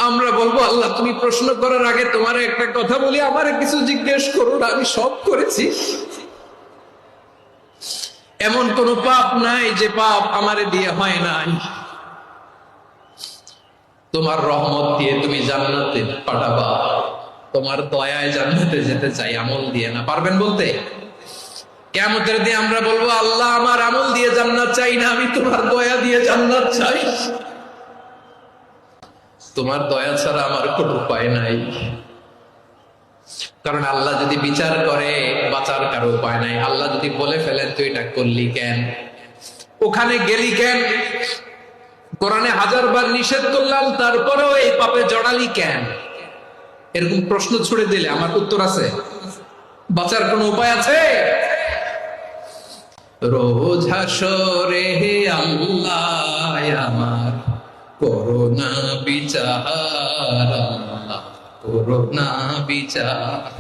আমরা বলবো আল্লাহ তুমি প্রশ্ন করার আগে তোমার একটা কথা বলি, আমারে কিছু জিজ্ঞেস করো না, আমি সব করেছি। এমন কোন পাপ নাই যে পাপ আমারে দিয়ে হয় নাই। তোমার রহমত দিয়ে তুমি জান্নাতে পাঠাবা, তোমার দয়ায় জান্নাতে যেতে চাই, আমল দিয়ে না। পারবেন বলতে? কিয়ামতের দিন আমরা বলবো আল্লাহ আমার আমল দিয়ে জান্নাত চাই না, আমি তোমার দয়া দিয়ে জান্নাত চাই। তোমার দয়া ছাড়া আমার কোনো উপায় নাই। কারণ আল্লাহ যদি বিচার করে বাঁচার কারো উপায় নাই। আল্লাহ যদি বলে ফেলেন তুই এটা করলি কেন, ওখানে গেলি কেন, কোরআনে 1000 বার নিষেধ করলাম তারপরেও এই পাপে জড়ালি কেন, এরকম প্রশ্ন ছুড়ে দিলে আমার উত্তর আছে? বাঁচার কোনো উপায় আছে? রোজ হাসরে হে আল্লাহ আমার করোনা বিচার, আল্লাহ করোনা বিচার।